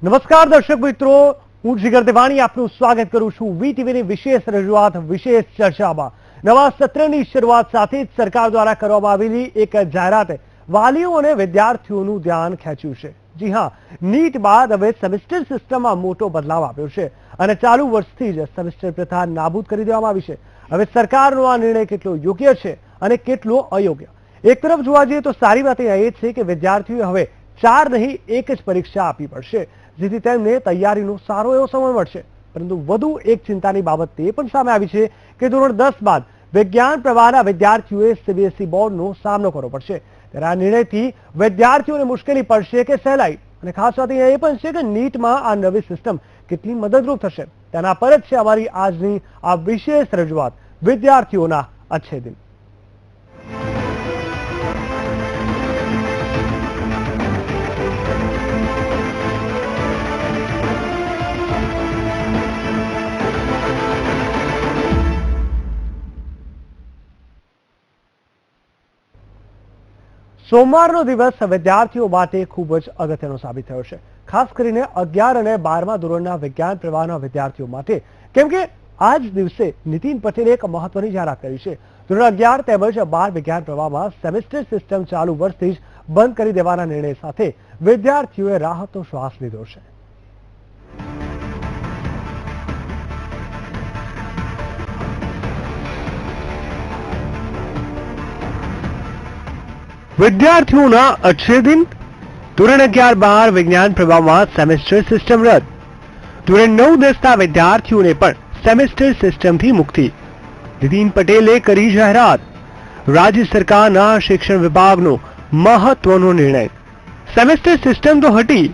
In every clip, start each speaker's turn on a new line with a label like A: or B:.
A: નમસ્કાર દર્શક મિત્રો, હું જીગર દેવાણી આપનું સ્વાગત કરું છું વીટીવીની વિશેષ રજૂઆત વિશેષ ચર્ચામાં. નવા સત્રની શરૂઆત સાથે જ સરકાર દ્વારા કરવામાં આવેલી એક જાહેરાતે વાલીઓ અને વિદ્યાર્થીઓનું ધ્યાન ખેંચ્યું છે. જી હા, નીટ બાદ હવે સેમેસ્ટર સિસ્ટમમાં મોટો બદલાવ આવ્યો છે અને ચાલુ વર્ષથી જ સેમેસ્ટર પ્રથા નાબૂદ કરી દેવામાં આવી છે. હવે સરકારનો આ નિર્ણય કેટલો યોગ્ય છે અને કેટલો અયોગ્ય? એક તરફ જોવા જઈએ તો સારી વાત એ છે કે વિદ્યાર્થીઓએ હવે 4 નહીં 1 જ પરીક્ષા આપવી પડશે, જેથી તેમને તૈયારીનો સારો એવો સમય મળશે. પરંતુ વધુ એક ચિંતાની બાબત તે પણ સામે આવી છે કે ધોરણ 10 બાદ વિજ્ઞાન પ્રવાહના વિદ્યાર્થીઓએ સીબીએસઈ બોર્ડનો સામનો કરવો પડશે. ત્યારે આ નિર્ણયથી વિદ્યાર્થીઓને મુશ્કેલી પડશે કે સહેલાઈ? અને ખાસ વાત એ પણ છે કે નીટમાં આ નવી સિસ્ટમ કેટલી મદદરૂપ થશે, તેના પર જ છે અમારી આજની આ વિશેષ રજૂઆત વિદ્યાર્થીઓના અચ્છે દિન. સોમવારનો દિવસ વિદ્યાર્થીઓ માટે ખૂબ જ અગત્યનો સાબિત થયો છે, ખાસ કરીને 11 અને 12મા ધોરણના વિજ્ઞાન પ્રવાહના વિદ્યાર્થીઓ માટે. કેમ કે આજ દિવસે નીતિન પટેલે એક મહત્વની જાહેરાત કરી છે. ધોરણ 11 તેમજ 12 વિજ્ઞાન પ્રવાહમાં સેમેસ્ટર સિસ્ટમ ચાલુ વર્ષથી જ બંધ કરી દેવાના નિર્ણય સાથે વિદ્યાર્થીઓએ રાહતનો શ્વાસ લીધો છે. વિદ્યાર્થીઓના અચ્છે દિન. ધોરણ 11-12 વિજ્ઞાન પ્રવાહમાં સેમેસ્ટર સિસ્ટમ રદ. ધોરણ 9-10ના વિદ્યાર્થીઓને પણ સેમેસ્ટર સિસ્ટમથી મુક્તિ. નીતિન પટેલે કરી જાહેરાત. રાજ્ય સરકારના શિક્ષણ વિભાગનો મહત્વનો નિર્ણય. સેમેસ્ટર સિસ્ટમ તો હટી,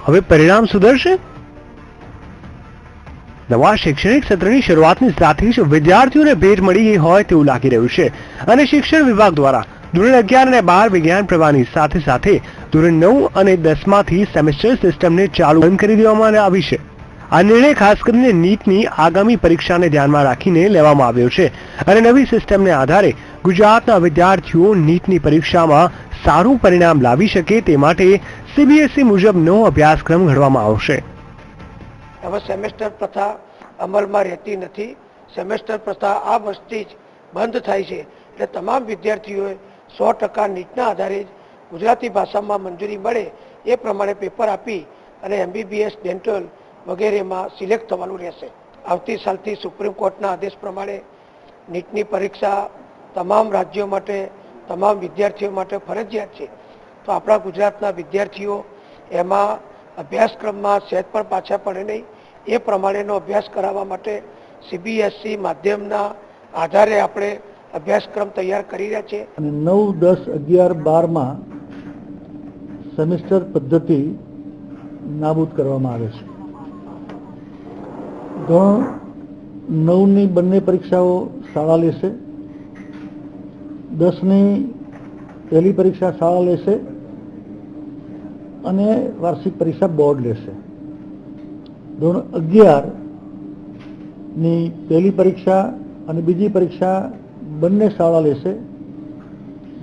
A: હવે પરિણામ સુધરશે. નવા શૈક્ષણિક સત્રની શરૂઆતની સાથે જ વિદ્યાર્થીઓને ભેટ મળી ગઈ હોય તેવું લાગી રહ્યું છે અને શિક્ષણ વિભાગ દ્વારા ધોરણ 11 અને 12 વિજ્ઞાન પ્રવાહની સાથે સાથે ધોરણ 9 અને 10માંથી સેમેસ્ટર સિસ્ટમને ચાલુ બંધ કરી દેવામાં આવી છે. આ નિર્ણય ખાસ કરીને નીટની આગામી પરીક્ષાને ધ્યાનમાં રાખીને લેવામાં આવ્યો છે અને નવી સિસ્ટમને આધારે ગુજરાતના વિદ્યાર્થીઓ નીટની પરીક્ષામાં સારું પરિણામ લાવી શકે તે માટે સીબીએસઈ મુજબનો અભ્યાસક્રમ ઘડવામાં આવશે.
B: હવે સેમેસ્ટર પ્રથા અમલમાં રહેતી નથી. સેમેસ્ટર પ્રથા આ વર્ષથી જ બંધ થાય છે. એટલે તમામ વિદ્યાર્થીઓએ 100% નીટના આધારે ગુજરાતી ભાષામાં મંજૂરી મળે એ પ્રમાણે પેપર આપી અને MBBS, ડેન્ટલ વગેરેમાં સિલેક્ટ થવાનું રહેશે. આવતી સાલથી સુપ્રીમ કોર્ટના આદેશ પ્રમાણે નીટની પરીક્ષા તમામ રાજ્યો માટે, તમામ વિદ્યાર્થીઓ માટે ફરજિયાત છે. તો આપણા ગુજરાતના વિદ્યાર્થીઓ એમાં અભ્યાસક્રમમાં સહેજ પણ પાછા પડે નહીં એ પ્રમાણેનો અભ્યાસ કરાવવા માટે CBSE માધ્યમના આધારે આપણે અભ્યાસક્રમ તૈયાર કરી રહ્યા છે.
C: અને 9, 10, 11, 12માં સેમેસ્ટર પદ્ધતિ નાબૂદ કરવામાં આવે છે. ધોરણ 9ની બંને પરીક્ષાઓ શાળા લેશે, 10ની પહેલી પરીક્ષા શાળા લેશે અને વાર્ષિક પરીક્ષા બોર્ડ લેશે. ધોરણ 11ની પહેલી પરીક્ષા અને બીજી પરીક્ષા બંને શાળા લેશે.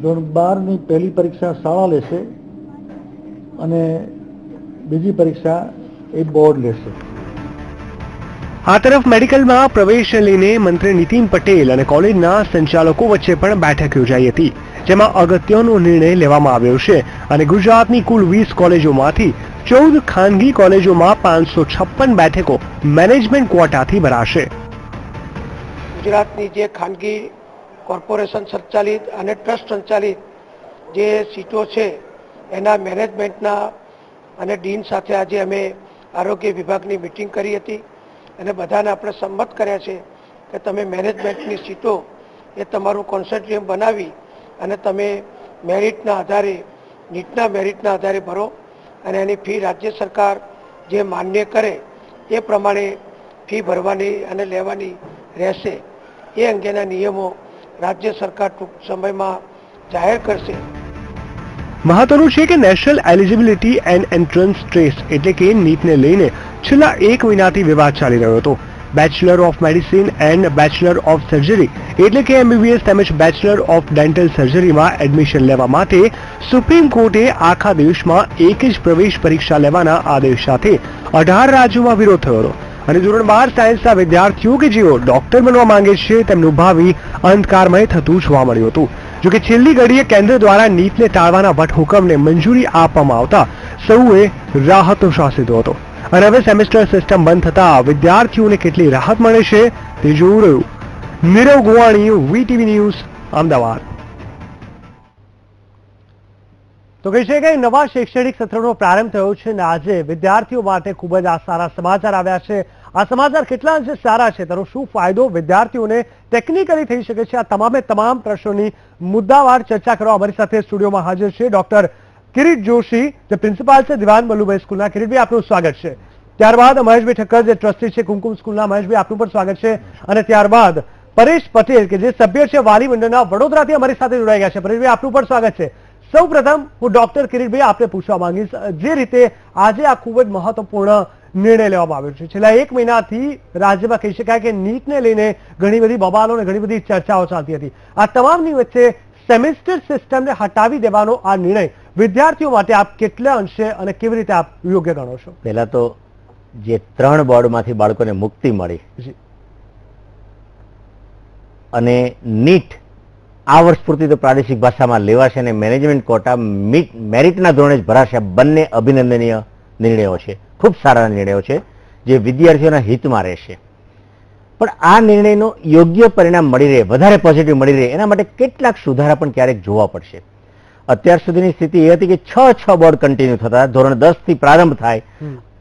C: ધોરણ 12ની પહેલી પરીક્ષા શાળા લેશે અને બીજી પરીક્ષા એ બોર્ડ લેશે.
A: આ તરફ મેડિકલમાં પ્રવેશ લઈને મંત્રી નીતિન પટેલ અને કોલેજના સંચાલકો વચ્ચે પણ બેઠક યોજાઈ હતી, જેમાં અગત્યનો નિર્ણય લેવામાં આવ્યો છે અને ગુજરાતની કુલ 20 કોલેજોમાંથી 14 ખાનગી કોલેજોમાં 556 બેઠકો મેનેજમેન્ટ ક્વોટાથી ભરાશે.
B: ગુજરાતની જે ખાનગી કોર્પોરેશન સંચાલિત અને ટ્રસ્ટ સંચાલિત જે સીટો છે એના મેનેજમેન્ટના અને ડીન સાથે આજે અમે આરોગ્ય વિભાગની મિટિંગ કરી હતી અને બધાને આપણે સંમત કર્યા છે કે તમે મેનેજમેન્ટની સીટો એ તમારું કોન્સોર્ટિયમ બનાવી અને તમે મેરિટના આધારે, નીટના મેરિટના આધારે ભરો અને એની ફી રાજ્ય સરકાર જે માન્ય કરે એ પ્રમાણે ફી ભરવાની અને લેવાની રહેશે. એ અંગેના નિયમો રાજ્ય સરકાર ટૂંક સમયમાં જાહેર કરશે.
A: મહત્વનું છે કે national eligibility and entrance test એટલે કે નીટને લઈને છેલ્લા 1 મહિનાથી વિવાદ ચાલી રહ્યો હતો. Bachelor of medicine and bachelor of surgery એટલે કે MBBS તેમજ બેચલર ઓફ ડેન્ટલ સર્જરીમાં એડમિશન લેવા માટે સુપ્રીમ કોર્ટે આખા દેશમાં એક જ પ્રવેશ પરીક્ષા લેવાના આદેશ સાથે 18 રાજ્યોમાં વિરોધ થયો હતો અને ધોરણ 12 સાયન્સના વિદ્યાર્થીઓ કે જેઓ ડોક્ટર બનવા માંગે છે તેમનું ભાવિ અંધકારમય થતું જોવા મળ્યું હતું. જોકે છેલ્લી ઘડીએ કેન્દ્ર દ્વારા નીટને ટાળવાના વટહુકમને મંજૂરી આપવામાં આવતા સૌએ રાહતનો શ્વાસ લીધો હતો અને હવે સેમેસ્ટર સિસ્ટમ બંધ થતા વિદ્યાર્થીઓને કેટલી રાહત મળે છે તે જોવું રહ્યું. Nirav Govani, VTV news, Ahmedabad. તો કહી શકાય નવા શૈક્ષણિક સત્રનો પ્રારંભ થયો છે અને આજે વિદ્યાર્થીઓ માટે ખૂબ જ આ સારા સમાચાર આવ્યા છે. આ સમાચાર કેટલા અંશે સારા છે, તેનો શું ફાયદો વિદ્યાર્થીઓને ટેકનિકલી થઈ શકે છે, આ તમામ પ્રશ્નોની મુદ્દાવાર ચર્ચા કરવા અમારી સાથે સ્ટુડિયોમાં હાજર છે ડોક્ટર કિરીટ જોશી, જે પ્રિન્સિપાલ છે દિવાન વલ્લુભાઈ સ્કૂલના. કિરીટભાઈ, આપનું સ્વાગત છે. ત્યારબાદ મહેશભાઈ ઠક્કર, જે ટ્રસ્ટી છે કુમકુમ સ્કૂલના. મહેશભાઈ, આપનું પણ સ્વાગત છે. અને ત્યારબાદ પરેશ પટેલ, કે જે સભ્ય છે વાલી મંડળના, વડોદરાથી અમારી સાથે જોડાઈ ગયા છે. પરેશભાઈ, આપનું પણ સ્વાગત છે. સૌ પ્રથમ હું ડોક્ટર કિરીટભાઈ આપને પૂછવા માંગીશ, જે રીતે આજે આ ખૂબ જ મહત્વપૂર્ણ નિર્ણય લેવામાં આવ્યો છે. છેલ્લા 1 મહિનાથી રાજ્યમાં કહી શકાય કે નીટને લઈને ઘણી બધી બબાલો અને ઘણી બધી ચર્ચાઓ ચાલતી હતી. આ તમામની વચ્ચે સેમેસ્ટર સિસ્ટમને હટાવી દેવાનો આ નિર્ણય વિદ્યાર્થીઓ માટે આપ કેટલા અંશે અને કેવી રીતે આપ યોગ્ય ગણો છો?
D: પહેલા તો જે 3 બોર્ડમાંથી બાળકોને મુક્તિ મળી અને નીટ આ વર્ષ પૂરતી તો પ્રાદેશિક ભાષામાં લેવાશે અને મેનેજમેન્ટ કોટા મેરિટના ધોરણે જ ભરાશે. બંને અભિનંદનીય નિર્ણયો છે, ખૂબ સારા નિર્ણયો છે, જે વિદ્યાર્થીઓના હિતમાં રહેશે. પણ આ નિર્ણયનો યોગ્ય પરિણામ મળી રહે, વધારે પોઝિટિવ મળી રહે, એના માટે કેટલાક સુધારા પણ ક્યારેક જોવા પડશે. અત્યાર સુધીની સ્થિતિ એ હતી કે 6 બોર્ડ કન્ટિન્યુ થતા, ધોરણ 10 થી પ્રારંભ થાય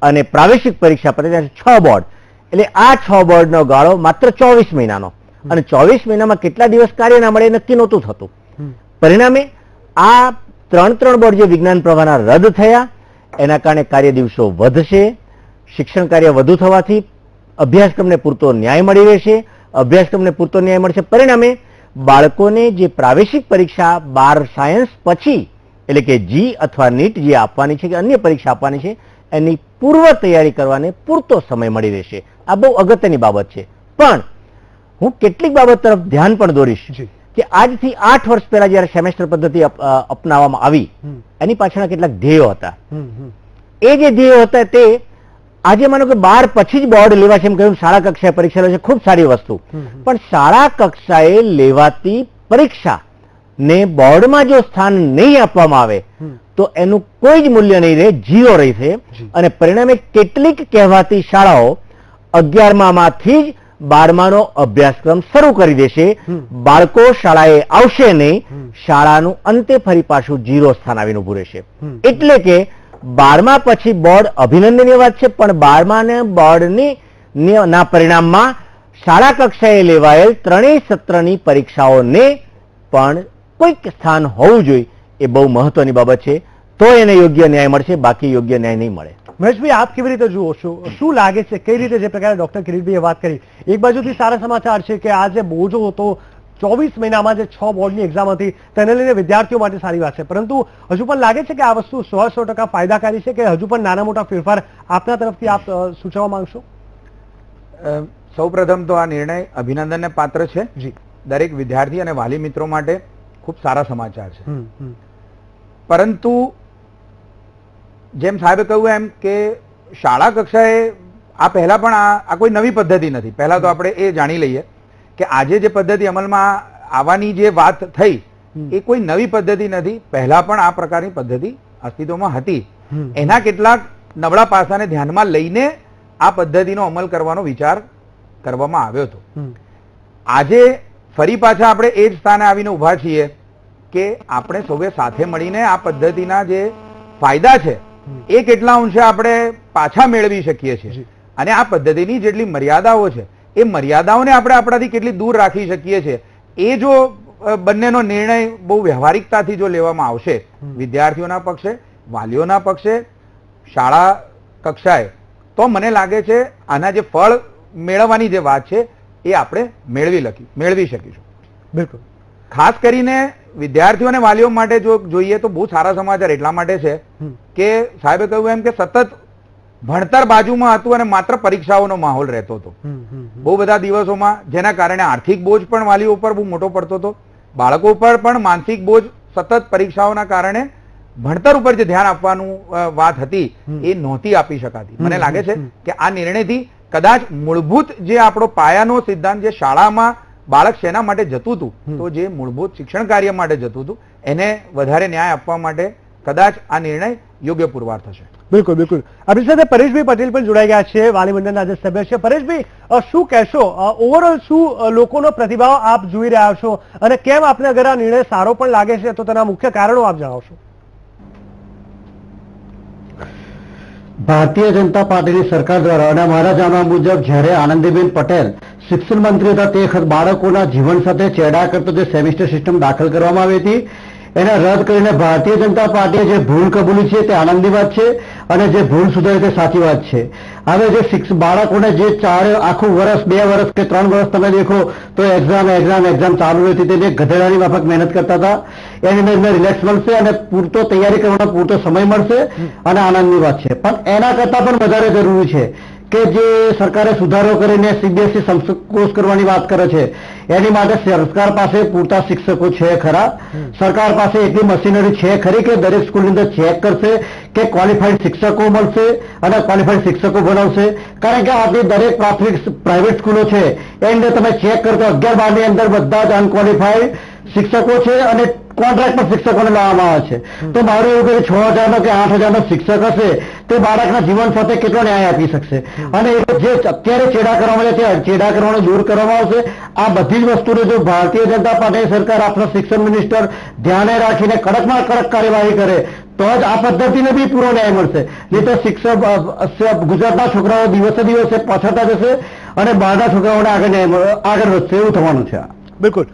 D: અને પ્રાવેશિક પરીક્ષા પતે ત્યાં 6 બોર્ડ, એટલે આ 6 બોર્ડનો ગાળો માત્ર 24 મહિનાનો, અને 24 મહિનામાં કેટલા દિવસ કાર્ય ના મળે નક્કી નહોતું થતું. પરિણામે આ 3 બોર્ડ જે વિજ્ઞાન પ્રવાહના રદ થયા, એના કારણે કાર્ય દિવસો વધશે, શિક્ષણ કાર્ય વધુ થવાથી અભ્યાસક્રમને પૂરતો ન્યાય મળી રહેશે, અભ્યાસક્રમને પૂરતો ન્યાય મળશે. પરિણામે બાળકોને જે પ્રાવેશિક પરીક્ષા 12 સાયન્સ પછી એટલે કે જી અથવા નીટ જે આપવાની છે કે અન્ય પરીક્ષા આપવાની છે એની પૂર્વ તૈયારી કરવાને પૂરતો સમય મળી રહેશે. આ બહુ અગત્યની બાબત છે. પણ હું કેટલીક બાબત તરફ ધ્યાન પણ દોરીશ કે આજથી 8 વર્ષ પહેલા જયારે સેમેસ્ટર પદ્ધતિ અપનાવવામાં આવી એની પાછળના કેટલાક ધ્યેયો હતા. એ જે ધ્યેયો હતા તે આજે માનો કે 12 પછી જ બોર્ડ લેવાશે એમ કહ્યું, શાળા કક્ષાએ પરીક્ષા લેવાશે, ખૂબ સારી વસ્તુ. પણ શાળા કક્ષાએ લેવાતી પરીક્ષા ને બોર્ડમાં જો સ્થાન નહીં આપવામાં આવે તો એનું કોઈ જ મૂલ્ય નહીં રહે, 0 રહેશે. અને પરિણામે કેટલીક કહેવાતી શાળાઓ 11મામાંથી જ 12માનો અભ્યાસક્રમ શરૂ કરી દેશે. બાળકો શાળાએ આવશે નહીં, શાળાનું અંતે ફરી પાછું 0 સ્થાન આવીને ઉભું રહેશે. એટલે કે 12મા પછી બોર્ડ અભિનંદનીય વાત છે, પણ 12માના બોર્ડની ના પરિણામમાં શાળા કક્ષાએ લેવાયેલ 3 સત્રની પરીક્ષાઓને પણ કોઈક સ્થાન હોવું જોઈએ. એ બહુ મહત્વની બાબત છે. તો એને યોગ્ય ન્યાય મળશે, બાકી યોગ્ય ન્યાય નહીં મળે.
A: મહેશભાઈ, આપ કેવી રીતે જુઓ છો? શું લાગે છે કઈ રીતે, જે પ્રકારે ડોક્ટર કિરીટભાઈએ વાત કરી, એક બાજુથી સારા સમાચાર છે કે આ જે બોજો હતો 24 મહિનામાં જે 6 બોર્ડની એક્ઝામ હતી તેને લઈને વિદ્યાર્થીઓ માટે સારી વાત છે, પરંતુ હજુ પણ લાગે છે કે આ વસ્તુ 100% ફાયદાકારી છે કે હજુ પણ નાના મોટા ફેરફાર આપના તરફથી આપ સૂચવવા માંગશો?
E: સૌપ્રથમ તો આ નિર્ણય અભિનંદનને પાત્ર છે. દરેક વિદ્યાર્થી અને વાલી મિત્રો માટે ખૂબ સારા સમાચાર છે. પરંતુ જેમ સાહેબે કહ્યું એમ કે શાળા કક્ષાએ આ પહેલા પણ આ કોઈ નવી પદ્ધતિ નથી. પહેલા તો આપણે એ જાણી લઈએ કે આજે જે પદ્ધતિ અમલમાં આવવાની જે વાત થઈ એ કોઈ નવી પદ્ધતિ નથી. પહેલા પણ આ પ્રકારની પદ્ધતિ અસ્તિત્વમાં હતી. એના કેટલાક નબળા પાસાને ધ્યાનમાં લઈને આ પદ્ધતિનો અમલ કરવાનો વિચાર કરવામાં આવ્યો હતો. આજે ફરી પાછા આપણે એ જ સ્થાને આવીને ઉભા છીએ કે આપણે સૌએ સાથે મળીને આ પદ્ધતિના જે ફાયદા છે એ કેટલા અંશે આપણે પાછા મેળવી શકીએ છીએ, અને આ પદ્ધતિની જેટલી મર્યાદાઓ છે એ મર્યાદાઓને આપણે આપણાથી કેટલી દૂર રાખી શકીએ છીએ, એ જો બંનેનો નિર્ણય બહુ વ્યવહારિકતાથી જો લેવામાં આવશે વિદ્યાર્થીઓના પક્ષે, વાલીઓના પક્ષે, શાળા કક્ષાએ, તો મને લાગે છે આના જે ફળ મેળવવાની જે વાત છે એ આપણે મેળવી શકીશું.
A: બિલકુલ.
E: ખાસ કરીને વિદ્યાર્થીઓ અને વાલીઓ માટે જો જોઈએ તો બહુ સારા સમાચાર એટલા માટે છે કે સાહેબે કહ્યું એમ કે સતત ભણતર બાજુમાં હતું અને માત્ર પરીક્ષાઓનો માહોલ રહેતો હતો. બહુ બધા દિવસોમાં જેના કારણે આર્થિક બોજ પણ વાલીઓ પર બહુ મોટો પડતો હતો, બાળકો ઉપર પણ માનસિક બોજ સતત પરીક્ષાઓના કારણે ભણતર ઉપર જે ધ્યાન આપવાનું વાત હતી એ નહોતી આપી શકાતી. મને લાગે છે કે આ નિર્ણયથી કદાચ મૂળભૂત જે આપણો પાયાનો સિદ્ધાંત જે શાળામાં બાળક શેના માટે જતું હતું, તો જે મૂળભૂત શિક્ષણ કાર્ય માટે જતું હતું એને વધારે ન્યાય આપવા માટે કદાચ આ નિર્ણય યોગ્ય પુરવાર થશે.
A: બિલકુલ બિલકુલ. આપણી સાથે પરેશભાઈ પટેલ પણ જોડાઈ ગયા છે, વાલી મંડળના જે સભ્ય છે. પરેશભાઈ, શું કહેશો, ઓવરઓલ શું લોકોનો પ્રતિભાવ આપ જોઈ રહ્યા છો અને કેમ આપને અગર આ નિર્ણય સારો પણ લાગે છે તો તેના મુખ્ય કારણો આપ જણાવશો?
C: ભારતીય જનતા પાર્ટીની સરકાર દ્વારા અને મારા જાણવા મુજબ જ્યારે આનંદીબેન પટેલ શિક્ષણ મંત્રી હતા તે વખત બાળકોના જીવન સાથે ચેડા કરતો જે સેમિસ્ટર સિસ્ટમ દાખલ કરવામાં આવી હતી એને રદ કરીને ભારતીય જનતા પાર્ટીએ જે ભૂલ કબૂલી છે તે આનંદની વાત છે અને જે ભૂલ સુધારી તે સાચી વાત છે. હવે જે બાળકોને જે આખું વર્ષ 2 વર્ષ કે 3 વર્ષ તમે દેખો તો એક્ઝામ ચાલુ રહેતી હતી, ગધેડાની માફક મહેનત કરતા હતા, એની અંદર રિલેક્સ મળશે અને પૂરતો તૈયારી કરવાનો પૂરતો સમય મળશે અને આનંદની વાત છે. પણ એના કરતાં પણ વધારે જરૂરી છે કે જે સરકારે સુધારો કરીને સીબીએસઈ સમકોષ કરવાની વાત કરે છે એની માટે સરકાર પાસે પૂરતા શિક્ષકો છે ખરા? સરકાર પાસે એટલી મશીનરી છે ખરી કે દરેક સ્કૂલની અંદર ચેક કરશે કે ક્વોલિફાઈડ શિક્ષકો મળશે અને ક્વોલિફાઈડ શિક્ષકો ભણાવશે? કારણ કે આપણી દરેક પ્રાઇવેટ સ્કૂલો છે એની અંદર તમે ચેક કરતો 11-12 ની અંદર બધા જ અનક્વોલિફાઈડ શિક્ષકો છે અને કોન્ટ્રાક્ટ પર શિક્ષકોને લાવવામાં આવે છે. તો મારું એવું કે 6,000 કે 8,000 શિક્ષક હશે તે બાળકના જીવન સાથે કેટલો ન્યાય આપી શકશે? અને જે અત્યારે ચેડા કરવામાં આવે છે ચેડા કરવાનો દૂર કરવામાં આવશે. આ બધી જ વસ્તુને જો ભારતીય જનતા પાર્ટી સરકાર આપણા શિક્ષણ મિનિસ્ટર ધ્યાને રાખીને કડકમાં કડક કાર્યવાહી કરે તો જ આ પદ્ધતિને બી પૂરો ન્યાય મળશે. નહીં તો શિક્ષક ગુજરાતના છોકરાઓ દિવસે દિવસે પાછળતા જશે અને બહારના છોકરાઓને આગળ વધશે એવું થવાનું છે.
A: બિલકુલ.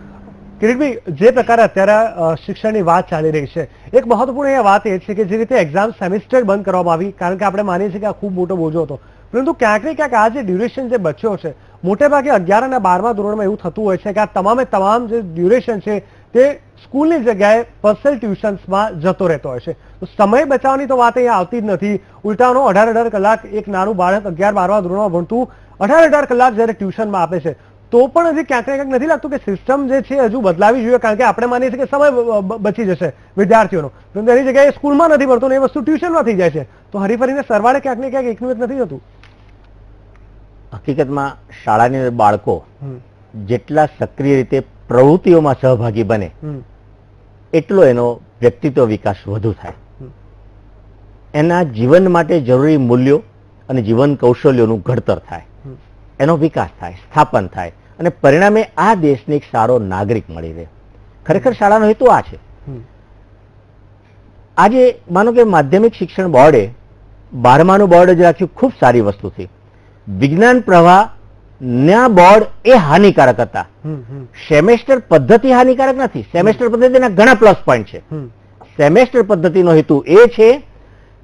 A: કિરીટભાઈ, જે પ્રકારે અત્યારે શિક્ષણની વાત ચાલી રહી છે, એક મહત્વપૂર્ણ વાત એ છે કે જે રીતે એક્ઝામ સેમિસ્ટર બંધ કરવામાં આવી, કારણ કે આપણે માનીએ છીએ કે આ ખૂબ મોટો બોજો હતો, પરંતુ ક્યાંક ને ક્યાંક આ જે ડ્યુરેશન જે બચ્યો છે, મોટે ભાગે 11 અને 12મા ધોરણમાં એવું થતું હોય છે કે આ તમામ જે ડ્યુરેશન છે તે સ્કૂલની જગ્યાએ પર્સનલ ટ્યુશન્સમાં જતો રહેતો હોય છે. તો સમય બચાવવાની તો વાત અહીંયા આવતી જ નથી. ઉલટાનો 18 કલાક એક નાનું બાળક 11-12મા ધોરણમાં ભણતું 18 કલાક જ્યારે ટ્યુશનમાં આપે છે તો પણ હજી ક્યાંક ને ક્યાંક નથી લાગતું કે સિસ્ટમ જે છે હજુ બદલાવી જોઈએ? કારણ કે આપણે માનીએ છીએ કે સમય બચી જશે વિદ્યાર્થીઓનો, પરંતુ એની જગ્યાએ સ્કૂલમાં નથી ભણતો ને એ વસ્તુ ટ્યુશનમાં થઈ જાય છે. તો હરીફરીને સરવાળે ક્યાંક ને ક્યાંક એકનું એક નથી થતું.
D: હકીકતમાં શાળાની અંદર બાળકો જેટલા સક્રિય રીતે પ્રવૃત્તિઓમાં સહભાગી બને એટલો એનો વ્યક્તિત્વ વિકાસ વધુ થાય, એના જીવન માટે જરૂરી મૂલ્યો અને જીવન કૌશલ્યોનું ઘડતર થાય, એનો વિકાસ થાય, સ્થાપન થાય અને પરિણામે આ દેશને એક સારો નાગરિક મળી રહે. ખરેખર શાળાનો હેતુ આ છે. આજે માનો કે માધ્યમિક શિક્ષણ બોર્ડે 12માનું બોર્ડ જ રાખ્યું, ખૂબ સારી વસ્તુ છે. વિજ્ઞાન પ્રવાહના બોર્ડ એ હાનિકારક હતા. સેમેસ્ટર પદ્ધતિ હાનિકારક નથી. સેમેસ્ટર પદ્ધતિના ઘણા પ્લસ પોઈન્ટ છે. સેમેસ્ટર પદ્ધતિનો હેતુ એ છે,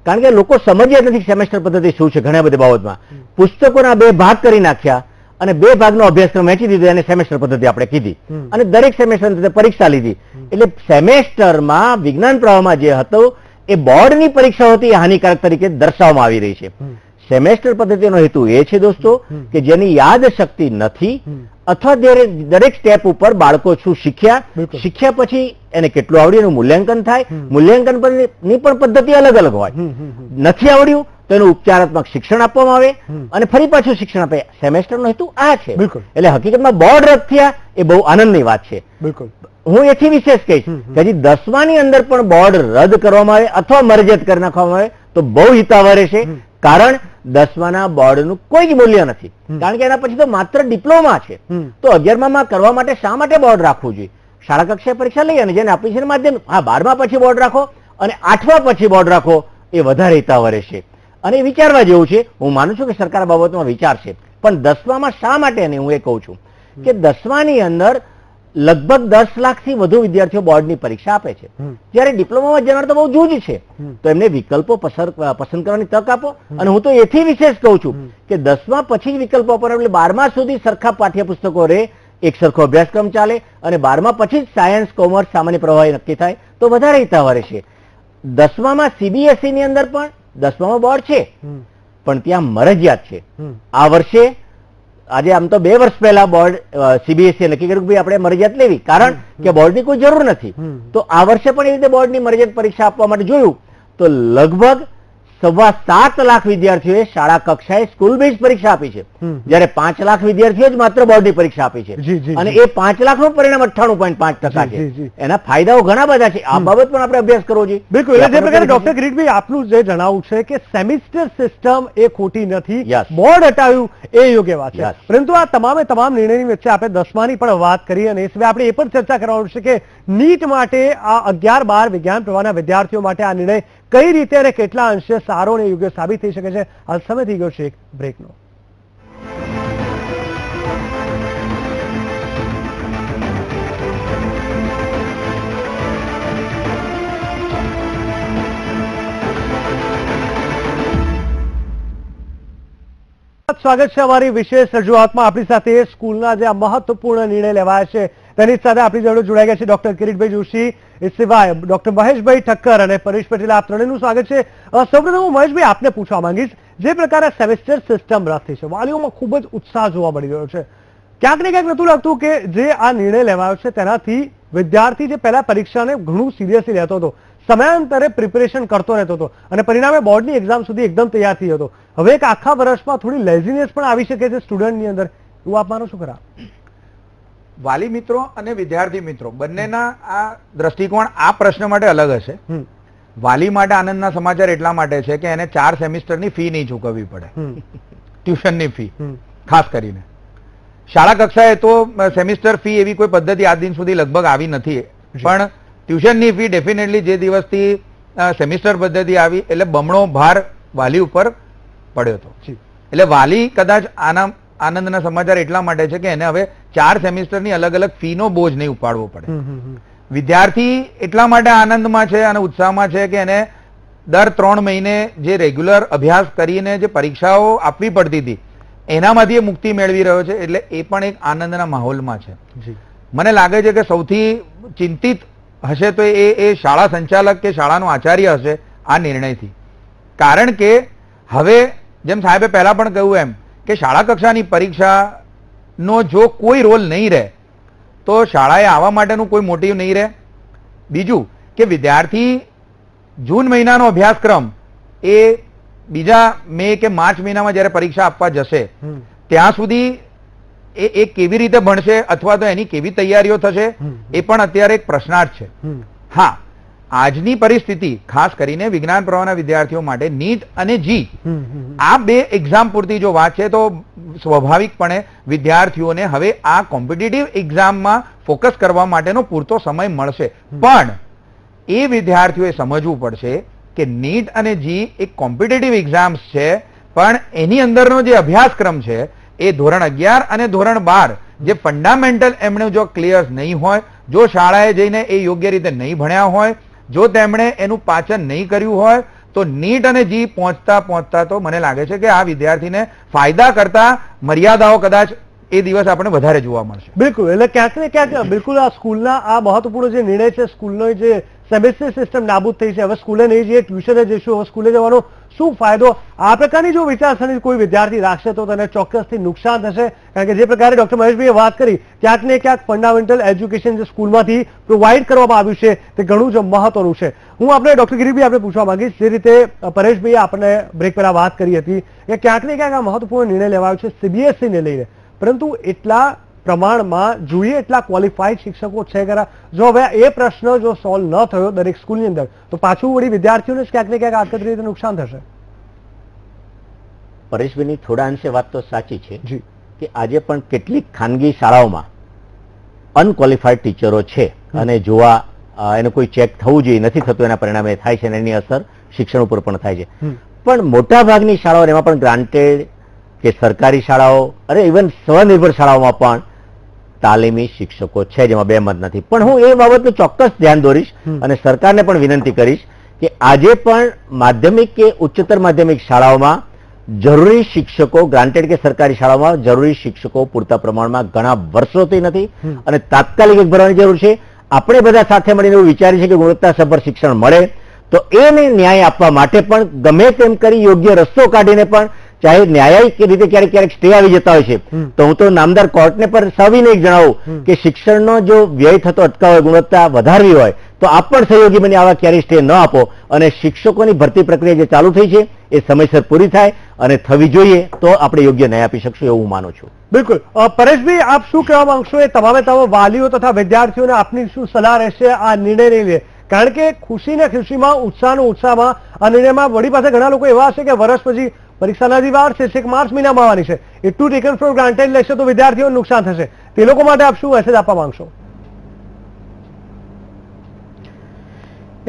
D: કારણ કે લોકો સમજ્યા નથી સેમેસ્ટર પદ્ધતિ શું છે. ઘણા બધી બાબતમાં પુસ્તકોના 2 ભાગ કરી નાખ્યા અને 2 ભાગનો અભ્યાસક્રમ વહેંચી દીધો અને સેમેસ્ટર પદ્ધતિ આપણે કીધી અને દરેક સેમેસ્ટર પરીક્ષા લીધી. એટલે સેમેસ્ટરમાં વિજ્ઞાન પ્રવાહમાં જે હતું એ બોર્ડની પરીક્ષા હતી એ હાનિકારક તરીકે દર્શાવવામાં આવી રહી છે. સેમેસ્ટર પદ્ધતિનો હેતુ એ છે દોસ્તો કે જેની યાદ શક્તિ નથી અથવા દરેક સ્ટેપ ઉપર બાળકો શું શીખ્યા પછી એને કેટલું આવડ્યું એનું મૂલ્યાંકન થાય. મૂલ્યાંકન ની પણ પદ્ધતિ અલગ અલગ હોય. નથી આવડ્યું તો એનું ઉપચારાત્મક શિક્ષણ આપવામાં આવે અને ફરી પાછું શિક્ષણ આપે. સેમેસ્ટરનો હેતુ આ છે. એટલે હકીકતમાં બોર્ડ રદ થયા એ બહુ આનંદની વાત છે. હું એથી વિશેષ કહીશ કે હજી 10માની અંદર પણ બોર્ડ રદ કરવામાં આવે અથવા મરજત કરી નાખવામાં આવે તો બહુ હિતાવહ રહેશે. કારણ 10માના બોર્ડનું કોઈ જ મૂલ્ય નથી, કારણ કે એના પછી તો માત્ર ડિપ્લોમા છે. તો 11મામાં કરવા માટે શા માટે બોર્ડ રાખવું જોઈએ? શાળા કક્ષાએ પરીક્ષા લઈએ અને જેને આપી છે માધ્યમ, 12મા પછી બોર્ડ રાખો અને 8મા પછી બોર્ડ રાખો, એ વધારે હિતાવહ રહેશે અને એ વિચારવા જેવું છે. હું માનું છું કે સરકાર આ બાબતમાં વિચારશે, પણ 10મામાં શા માટે નહીં હું એ કહું છું કે 10માની અંદર લગભગ 10 લાખથી વધુ વિદ્યાર્થીઓ બોર્ડની પરીક્ષા આપે છે, જ્યારે ડિપ્લોમામાં જનાર તો બહુ જૂજ છે. તો એમને વિકલ્પો પસંદ કરવાની તક આપો. અને હું તો એથી વિશેષ કહું છું કે 10મા પછી જ વિકલ્પો આપો, એટલે 12મા સુધી સરખા પાઠ્યપુસ્તકો રહે, એક સરખો અભ્યાસક્રમ ચાલે અને 12મા પછી જ સાયન્સ, કોમર્સ, સામાન્ય પ્રવાહ નક્કી થાય તો વધારે હિતાવહ રહેશે. 10મામાં CBSE ની અંદર પણ 10મામાં બોર્ડ છે પણ ત્યાં મરજિયાત છે. આ વર્ષે આજે આમ તો 2 વર્ષ પહેલા બોર્ડ સીબીએસઈ નક્કી કર્યું કે ભાઈ આપણે મરજિયાત લેવી, કારણ કે બોર્ડની કોઈ જરૂર નથી. તો આ વર્ષે પણ એવી રીતે બોર્ડની મરજિયાત પરીક્ષા આપવા માટે જોયું તો લગભગ 7.25 લાખ વિદ્યાર્થીઓએ શાળા કક્ષાએ સ્કૂલ બેઝ પરીક્ષા આપી છે, જ્યારે 5 લાખ વિદ્યાર્થીઓ જ માત્ર બોર્ડની પરીક્ષા આપી છે. અને એ 5 લાખનું પરિણામ 98.5% છે. એના ફાયદાઓ ઘણા બધા છે. આ બાબત પણ આપણે અભ્યાસ કરવો જોઈએ.
A: બિલકુલ. જે પ્રકારે ડોક્ટર કિરીટભાઈ આપનું જે જણાવવું છે કે સેમિસ્ટર સિસ્ટમ એ ખોટી નથી, બોર્ડ હટાવ્યું એ યોગ્ય વાત છે, પરંતુ આ તમામ નિર્ણયની વચ્ચે આપણે 10માની પણ વાત કરી અને એ સિવાય આપણે એ પણ ચર્ચા કરવાનું છે કે નીટ માટે આ 11-12 વિજ્ઞાન પ્રવાહના વિદ્યાર્થીઓ માટે આ નિર્ણય કઈ રીતે અને કેટલા અંશે સારો અને યોગ્ય સાબિત થઈ શકે છે. હાલ સમય થઈ ગયો છે એક બ્રેકનો. સ્વાગત છે અમારી વિશેષ રજૂઆતમાં. આપણી સાથે સ્કૂલના જે આ મહત્વપૂર્ણ નિર્ણય લેવાયા છે તેની સાથે આપણી જોડે જોડાઈ ગયા છે ડોક્ટર કિરીટભાઈ જોશી, એ સિવાય ડોક્ટર મહેશભાઈ ઠક્કર અને પરેશ પટેલ. આપ ત્રણેયનું સ્વાગત છે. સૌપ્રથમ હું મહેશભાઈ આપને પૂછવા માંગીશ, જે પ્રકારે સેમેસ્ટર સિસ્ટમ રદ થઈ છે વાલીઓમાં ખૂબ જ ઉત્સાહ જોવા મળી રહ્યો છે, ક્યાંક ને ક્યાંક નતું લાગતું કે જે આ નિર્ણય લેવાયો છે તેનાથી વિદ્યાર્થી જે પહેલા પરીક્ષાને ઘણું સિરિયસલી લેતો હતો, સમયાંતરે પ્રિપેરેશન કરતો રહેતો હતો અને પરિણામે બોર્ડની એક્ઝામ સુધી એકદમ તૈયાર થઈ હતો, હવે એક આખા વર્ષમાં થોડી લેઝીનેસ પણ આવી શકે છે સ્ટુડન્ટની અંદર, એવું આપ માનો શું ખરા?
E: વાલી મિત્રો અને વિદ્યાર્થી મિત્રો બંનેના આ દ્રષ્ટિકોણ આ પ્રશ્ન માટે અલગ હશે. વાલી માટે આનંદના સમાચાર એટલા માટે છે કે એને 4 સેમિસ્ટરની ફી નહીં ચૂકવવી પડે, ટ્યુશનની ફી ખાસ કરીને. શાળા કક્ષાએ તો સેમિસ્ટર ફી એવી કોઈ પદ્ધતિ આજ દિન સુધી લગભગ આવી નથી, પણ ટ્યુશનની ફી ડેફિનેટલી જે દિવસથી સેમિસ્ટર પદ્ધતિ આવી એટલે બમણો ભાર વાલી ઉપર પડ્યો હતો. એટલે વાલી કદાચ આનંદના સમાચાર એટલા માટે છે કે એને હવે 4 સેમિસ્ટરની અલગ અલગ ફીનો બોજ નહીં ઉપાડવો પડે. વિદ્યાર્થી એટલા માટે આનંદમાં છે અને ઉત્સાહમાં છે કે એને દર 3 મહિને જે રેગ્યુલર અભ્યાસ કરીને જે પરીક્ષાઓ આપવી પડતી હતી એનામાંથી એ મુક્તિ મેળવી રહ્યો છે, એટલે એ પણ એક આનંદના માહોલમાં છે. મને લાગે છે કે સૌથી ચિંતિત હશે તો એ શાળા સંચાલક કે શાળાનો આચાર્ય હશે આ નિર્ણયથી, કારણ કે હવે જેમ સાહેબે પહેલા પણ કહ્યું એમ કે શાળા કક્ષાની પરીક્ષાનો જો કોઈ રોલ નહીં રહે તો શાળાએ આવવા માટેનું કોઈ મોટિવ નહીં રહે. બીજું કે વિદ્યાર્થી જૂન મહિનાનો અભ્યાસક્રમ એ બીજા મે કે માર્ચ મહિનામાં જ્યારે પરીક્ષા આપવા જશે ત્યાં સુધી એ કેવી રીતે ભણશે અથવા તો એની કેવી તૈયારીઓ થશે એ પણ અત્યારે એક પ્રશ્નાર્થ છે. હા, આજની પરિસ્થિતિ ખાસ કરીને વિજ્ઞાન પ્રવાહના વિદ્યાર્થીઓ માટે નીટ અને જી આ 2 એક્ઝામ પૂરતી જો વાત છે તો સ્વાભાવિકપણે વિદ્યાર્થીઓને હવે આ કોમ્પિટિટિવ એક્ઝામમાં ફોકસ કરવા માટેનો પૂરતો સમય મળશે. પણ એ વિદ્યાર્થીઓએ સમજવું પડશે કે નીટ અને જી એક કોમ્પિટિટિવ એક્ઝામ્સ છે, પણ એની અંદરનો જે અભ્યાસક્રમ છે એ ધોરણ 11 અને ધોરણ 12 જે ફંડામેન્ટલ એમણે જો ક્લિયર નહીં હોય, જો શાળાએ જઈને એ યોગ્ય રીતે નહીં ભણ્યા હોય, જો તેમણે એનું પાચન નહીં કર્યું હોય તો નીટ અને જી પહોંચતા તો મને લાગે છે કે આ વિદ્યાર્થીને ફાયદા કરતા મર્યાદાઓ કદાચ એ દિવસ આપણે વધારે જોવા મળશે.
A: બિલકુલ. એટલે ક્યાંક ને ક્યાંક બિલકુલ આ સ્કૂલના આ મહત્વપૂર્ણ જે નિર્ણય છે, સ્કૂલનો જે સેમેસ્ટર સિસ્ટમ નાબૂદ થઈ છે, હવે સ્કૂલે નહીં જઈએ, ટ્યુશને જઈશું, હવે સ્કૂલે જવાનો શું ફાયદો? આ પ્રકારની જો વિચારસરણી કોઈ વિદ્યાર્થી રાખશે તો તેને ચોક્કસથી નુકસાન થશે, કારણ કે જે પ્રકારે ડોક્ટર મહેશભાઈએ વાત કરી ક્યાંક ને ક્યાંક ફંડામેન્ટલ એજ્યુકેશન જે સ્કૂલમાંથી પ્રોવાઈડ કરવામાં આવ્યું છે તે ઘણું જ મહત્વનું છે. હું આપણે ડોક્ટર ગિરીભાઈ આપણે પૂછવા માંગીશ, જે રીતે પરેશભાઈએ આપણને બ્રેક પહેલા વાત કરી હતી કે ક્યાંક ને ક્યાંક આ મહત્વપૂર્ણ નિર્ણય લેવાયો છે સીબીએસઈને લઈને, પરંતુ એટલા પ્રમાણમાં જોઈએ એટલા ક્વોલિફાઈડ શિક્ષકો છે ખરા? જો હવે એ પ્રશ્ન જો સોલ્વ ન થયો દરેક સ્કૂલની અંદર તો પાછું વળી વિદ્યાર્થીઓને જ ક્યાંક ને ક્યાંક આર્થિક રીતે નુકસાન થશે.
D: પરેશભાઈની થોડા અંશે વાત તો સાચી છે કે આજે પણ કેટલીક ખાનગી શાળાઓમાં અનક્વોલિફાઈડ ટીચરો છે અને જોવા એનું કોઈ ચેક થવું જોઈએ, નથી થતું, એના પરિણામે થાય છે અને એની અસર શિક્ષણ ઉપર પણ થાય છે. પણ મોટા ભાગની શાળાઓ એમાં પણ ગ્રાન્ટેડ કે સરકારી શાળાઓ અને ઇવન સ્વનિર્ભર શાળાઓમાં પણ તાલીમી શિક્ષકો છે, જેમાં બે મત નથી. પણ હું એ બાબતનું ચોક્કસ ધ્યાન દોરીશ અને સરકારને પણ વિનંતી કરીશ કે આજે પણ માધ્યમિક કે ઉચ્ચતર માધ્યમિક શાળાઓમાં જરૂરી શિક્ષકો, ગ્રાન્ટેડ કે સરકારી શાળાઓમાં જરૂરી શિક્ષકો પૂરતા પ્રમાણમાં ઘણા વર્ષોથી નથી અને તાત્કાલિક ભરવાની જરૂર છે. આપણે બધા સાથે મળીને એવું વિચારીએ છીએ કે ગુણવત્તાસભર શિક્ષણ મળે તો એને ન્યાય આપવા માટે પણ ગમે તેમ કરી યોગ્ય રસ્તો કાઢીને પણ ચાહે ન્યાયિક રીતે ક્યારેક ક્યારેક સ્ટે આવી જતા હોય છે, તો હું તો નામદાર કોર્ટને પણ સવિનય જણાવું કે શિક્ષણનો જો વ્યય થતો અટકાવવા, ગુણવત્તા વધારવી હોય તો આપ પણ સહયોગી બની આવા ક્યારેય સ્ટે ન આપો અને શિક્ષકોની ભરતી પ્રક્રિયા જે ચાલુ થઈ છે એ સમયસર પૂરી થાય અને થવી જોઈએ, તો આપણે યોગ્ય ન્યાય આપી શકશું એવું હું માનું છું.
A: બિલકુલ. પરેશભાઈ, આપ શું કહેવા માંગશો એ તમામે વાલીઓ તથા વિદ્યાર્થીઓને આપની શું સલાહ રહેશે આ નિર્ણય લઈને? કારણ કે ખુશીને ખુશીમાં, ઉત્સાહમાં આ નિર્ણયમાં વળી પાસે ઘણા લોકો એવા હશે કે વર્ષ પછી પરીક્ષાના જે વાર છે છેક માર્ચ મહિનામાં આવવાની છે, એટલું ટેકન ફોર ગ્રાન્ટેડ લેશે તો વિદ્યાર્થીઓને નુકસાન થશે. તે લોકો માટે આપ શું મેસેજ આપવા માંગશો?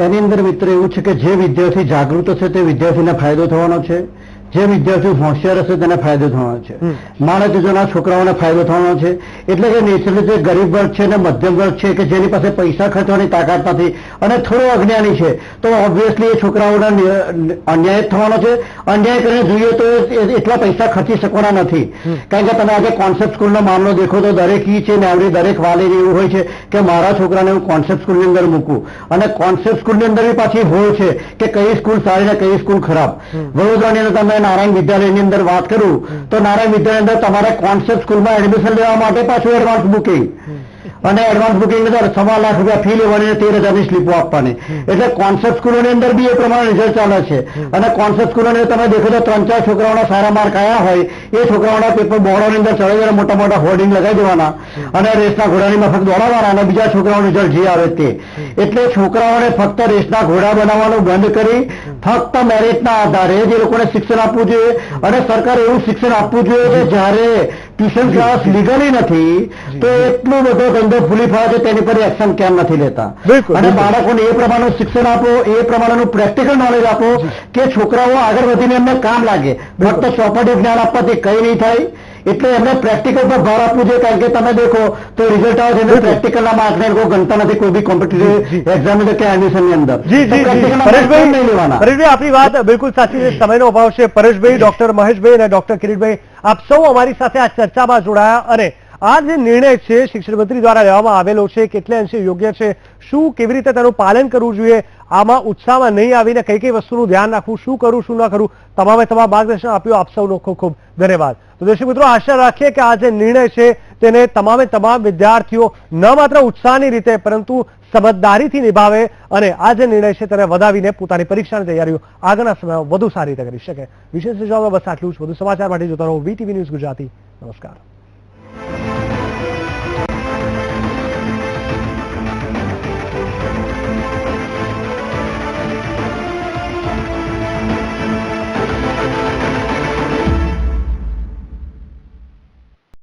C: એની અંદર મિત્ર એવું છે કે જે વિદ્યાર્થી જાગૃત હશે તે વિદ્યાર્થીને ફાયદો થવાનો છે, જે વિદ્યાર્થીઓ હોશિયાર હશે તેને ફાયદો થવાનો છે, માણસ જોના છોકરાઓને ફાયદો થવાનો છે. એટલે કે નેચરલી જે ગરીબ વર્ગ છે ને મધ્યમ વર્ગ છે કે જેની પાસે પૈસા ખર્ચવાની તાકાત નથી અને થોડો અજ્ઞાની છે, તો ઓબ્વિયસલી એ છોકરાઓને અન્યાય થવાનો છે. અન્યાય કરીને જોઈએ તો એટલા પૈસા ખર્ચી શકવાના નથી. કારણ કે તમે આજે કોન્સેપ્ટ સ્કૂલનો મામલો દેખો તો દરેક ઈ છે ને આવડી દરેક વાલીને એવું હોય છે કે મારા છોકરાને હું કોન્સેપ્ટ સ્કૂલની અંદર મૂકું, અને કોન્સેપ્ટ સ્કૂલની અંદર પાછી હોળ છે કે કઈ સ્કૂલ સારી ને કઈ સ્કૂલ ખરાબ. વડોદરાની અંદર તમે નારાયણ વિદ્યાલયની અંદર વાત કરું તો નારાયણ વિદ્યાલય અંદર તમારે કોન્સેપ્ટ સ્કૂલમાં એડમિશન લેવા માટે પાછું એડવાન્સ બુકિંગ, અને એડવાન્સ બુકિંગ અંદર 1.25 લાખ રૂપિયા ફી લેવાની, 13,000ની સ્લીપો આપવાની. એટલે કોન્સેપ્ટ સ્કૂલોની અંદર બી એ પ્રમાણે રિઝલ્ટ ચાલે છે. અને કોન્સેપ્ટ સ્કૂલોની અંદર તમે દેખો તો 3-4 છોકરાઓના સારા માર્ક આવ્યા હોય એ છોકરાઓના પેપર બોર્ડોની અંદર ચડાવીને મોટા મોટા હોર્ડિંગ લગાવી દેવાના અને રેસના ઘોડાની મફત દોડાવવાના, અને બીજા છોકરાઓનું રિઝલ્ટ જે આવે તે. એટલે છોકરાઓને ફક્ત રેસના ઘોડા બનાવવાનું બંધ કરી ફક્ત મેરિટના આધારે જે લોકોને શિક્ષણ આપવું જોઈએ, અને સરકારે એવું શિક્ષણ આપવું જોઈએ કે જ્યારે ટ્યુશન ક્લાસ લીગલી નથી તો એટલું બધો ધંધો ફૂલી ફાળે છે તેની પર એક્શન કેમ નથી લેતા? અને બાળકોને એ પ્રમાણનું શિક્ષણ આપો, એ પ્રમાણેનું પ્રેક્ટિકલ નોલેજ આપો કે છોકરાઓ આગળ વધીને એમને કામ લાગે. ફક્ત ચોપડી જ્ઞાન આપવાથી કઈ નહીં થાય. એટલે એમને પ્રેક્ટિકલ પર ભાર આપવું જોઈએ. કારણ કે તમે દેખો તો રિઝલ્ટ આવે છે પ્રેક્ટિકલના માર્કને કોઈ ગણતા નથી કોઈ બી કોમ્પિટિટિવ એક્ઝામ કે એડમિશનની અંદર.
A: પરેશભાઈ, આપની વાત બિલકુલ સાચી છે. સમયનો અભાવ છે. પરેશભાઈ, ડોક્ટર મહેશભાઈ અને ડોક્ટર કિરીટભાઈ, આપ સૌ અમારી સાથે આ ચર્ચામાં જોડાયા, અને આ જે નિર્ણય છે શિક્ષણ મંત્રી દ્વારા લેવામાં આવેલો છે કેટલે અંશે યોગ્ય છે, શું કેવી રીતે તેનું પાલન કરવું જોઈએ, આમાં ઉત્સાહમાં નહીં આવીને કઈ કઈ વસ્તુનું ધ્યાન રાખવું, શું કરવું શું ન કરવું, તમામ માર્ગદર્શન આપ્યું. આપ સૌનો ખૂબ ખૂબ ધન્યવાદ. તો દર્શક મિત્રો, આશા રાખીએ કે આ જે નિર્ણય છે તેને તમામ વિદ્યાર્થીઓ ન માત્ર ઉત્સાહની રીતે પરંતુ સમજદારીથી નિભાવે અને આ જે નિર્ણય છે તેને વધાવીને પોતાની પરીક્ષાની તૈયારીઓ આગળના સમયમાં વધુ સારી રીતે કરી શકે. વિશેષ બસ આટલું જ. વધુ સમાચાર માટે જોતા રહો VTV ન્યૂઝ ગુજરાતી. નમસ્કાર.